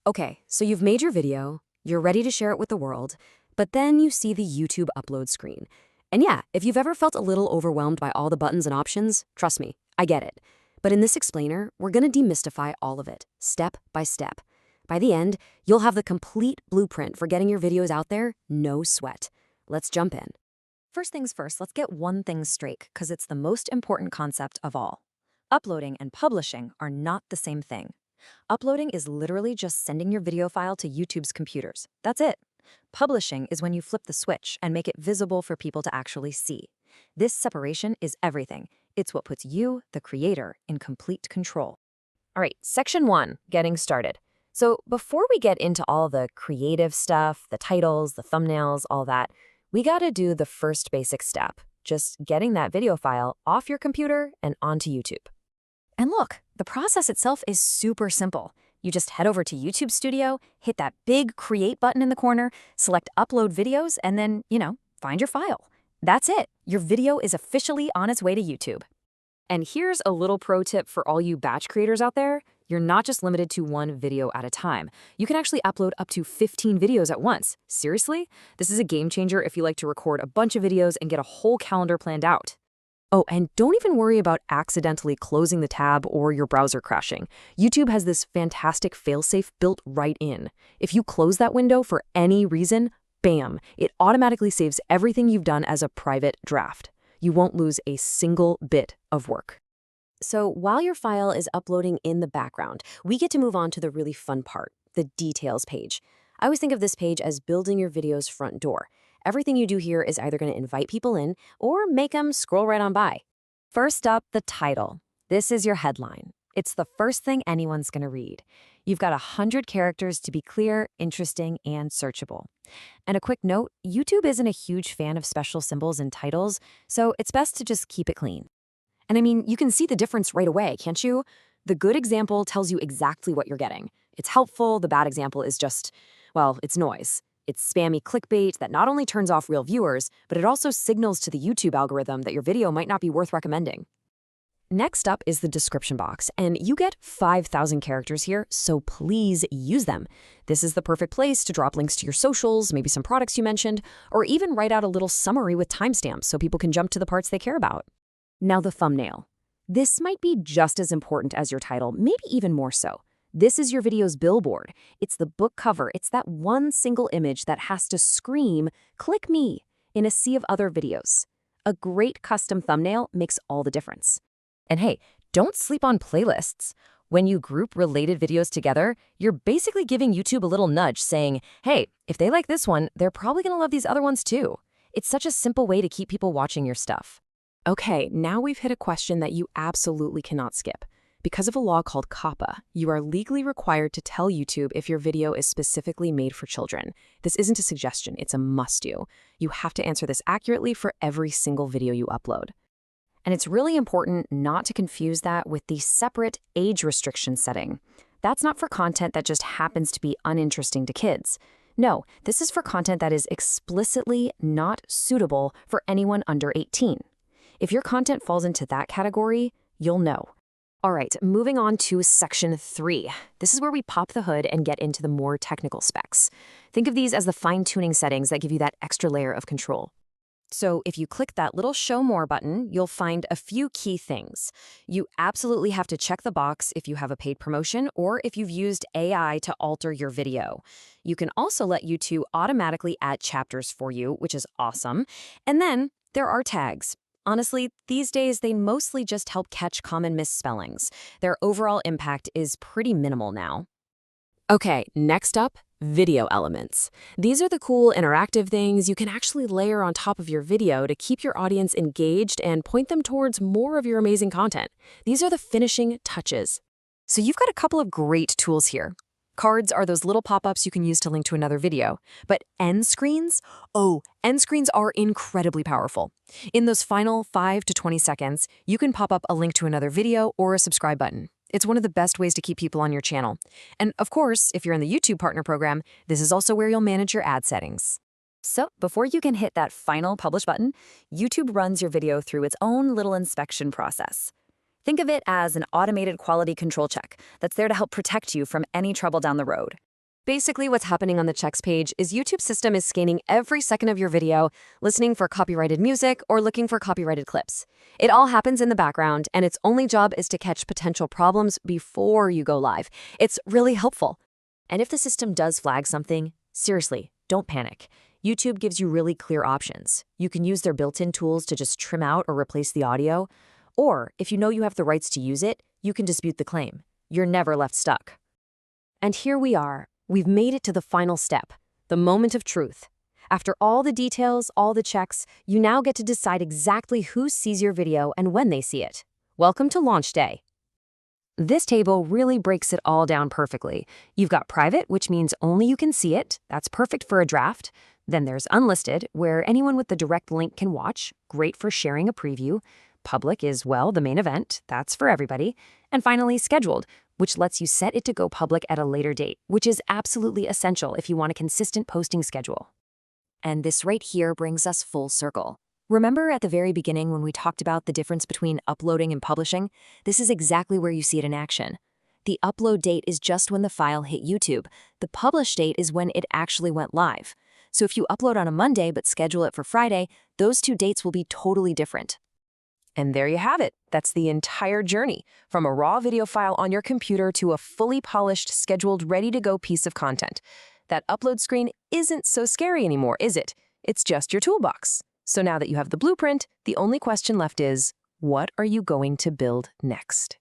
Okay, so you've made your video, you're ready to share it with the world, but then you see the YouTube upload screen. And yeah, if you've ever felt a little overwhelmed by all the buttons and options, trust me, I get it. But in this explainer, we're going to demystify all of it, step by step. By the end, you'll have the complete blueprint for getting your videos out there, no sweat. Let's jump in. First things first, let's get one thing straight, because it's the most important concept of all. Uploading and publishing are not the same thing. Uploading is literally just sending your video file to YouTube's computers. That's it. Publishing is when you flip the switch and make it visible for people to actually see. This separation is everything. It's what puts you, the creator, in complete control. All right, section 1, getting started. So before we get into all the creative stuff, the titles, the thumbnails, all that, we gotta do the first basic step, just getting that video file off your computer and onto YouTube. And look, the process itself is super simple. You just head over to YouTube Studio, hit that big Create button in the corner, select Upload Videos, and then, find your file. That's it. Your video is officially on its way to YouTube. And here's a little pro tip for all you batch creators out there. You're not just limited to one video at a time. You can actually upload up to 15 videos at once. Seriously? This is a game changer if you like to record a bunch of videos and get a whole calendar planned out. Oh, and don't even worry about accidentally closing the tab or your browser crashing. YouTube has this fantastic failsafe built right in. If you close that window for any reason, bam, it automatically saves everything you've done as a private draft. You won't lose a single bit of work. So while your file is uploading in the background, we get to move on to the really fun part, the details page. I always think of this page as building your video's front door. Everything you do here is either going to invite people in or make them scroll right on by. First up, the title. This is your headline. It's the first thing anyone's going to read. You've got 100 characters to be clear, interesting, and searchable. And a quick note, YouTube isn't a huge fan of special symbols in titles, so it's best to just keep it clean. And I mean, you can see the difference right away, can't you? The good example tells you exactly what you're getting. It's helpful. The bad example is just, well, it's noise. It's spammy clickbait that not only turns off real viewers, but it also signals to the YouTube algorithm that your video might not be worth recommending. Next up is the description box, and you get 5,000 characters here, so please use them. This is the perfect place to drop links to your socials, maybe some products you mentioned, or even write out a little summary with timestamps so people can jump to the parts they care about. Now the thumbnail. This might be just as important as your title, maybe even more so. This is your video's billboard. It's the book cover. It's that one single image that has to scream, "Click me," in a sea of other videos. A great custom thumbnail makes all the difference. And hey, don't sleep on playlists. When you group related videos together, you're basically giving YouTube a little nudge saying, hey, if they like this one, they're probably going to love these other ones too. It's such a simple way to keep people watching your stuff. Okay, now we've hit a question that you absolutely cannot skip. Because of a law called COPPA, you are legally required to tell YouTube if your video is specifically made for children. This isn't a suggestion, it's a must-do. You have to answer this accurately for every single video you upload. And it's really important not to confuse that with the separate age restriction setting. That's not for content that just happens to be uninteresting to kids. No, this is for content that is explicitly not suitable for anyone under 18. If your content falls into that category, you'll know. All right, moving on to section 3. This is where we pop the hood and get into the more technical specs. Think of these as the fine-tuning settings that give you that extra layer of control. So if you click that little Show More button, you'll find a few key things. You absolutely have to check the box if you have a paid promotion or if you've used AI to alter your video. You can also let YouTube automatically add chapters for you, which is awesome. And then there are tags. Honestly, these days, they mostly just help catch common misspellings. Their overall impact is pretty minimal now. Okay, next up, video elements. These are the cool interactive things you can actually layer on top of your video to keep your audience engaged and point them towards more of your amazing content. These are the finishing touches. So you've got a couple of great tools here. Cards are those little pop-ups you can use to link to another video. But end screens? Oh, end screens are incredibly powerful. In those final 5 to 20 seconds, you can pop up a link to another video or a subscribe button. It's one of the best ways to keep people on your channel. And of course, if you're in the YouTube Partner Program, this is also where you'll manage your ad settings. So before you can hit that final publish button, YouTube runs your video through its own little inspection process. Think of it as an automated quality control check that's there to help protect you from any trouble down the road. Basically, what's happening on the checks page is YouTube's system is scanning every second of your video, listening for copyrighted music or looking for copyrighted clips. It all happens in the background, and its only job is to catch potential problems before you go live. It's really helpful. And if the system does flag something, seriously, don't panic. YouTube gives you really clear options. You can use their built-in tools to just trim out or replace the audio. Or, if you know you have the rights to use it, you can dispute the claim. You're never left stuck. And here we are. We've made it to the final step, the moment of truth. After all the details, all the checks, you now get to decide exactly who sees your video and when they see it. Welcome to launch day. This table really breaks it all down perfectly. You've got private, which means only you can see it. That's perfect for a draft. Then there's unlisted, where anyone with the direct link can watch. Great for sharing a preview. Public is, well, the main event. That's for everybody. And finally, scheduled, which lets you set it to go public at a later date, which is absolutely essential if you want a consistent posting schedule. And this right here brings us full circle. Remember at the very beginning when we talked about the difference between uploading and publishing? This is exactly where you see it in action. The upload date is just when the file hit YouTube. The publish date is when it actually went live. So if you upload on a Monday but schedule it for Friday, those two dates will be totally different. And there you have it. That's the entire journey, from a raw video file on your computer to a fully polished, scheduled, ready-to-go piece of content. That upload screen isn't so scary anymore, is it? It's just your toolbox. So now that you have the blueprint, the only question left is, what are you going to build next?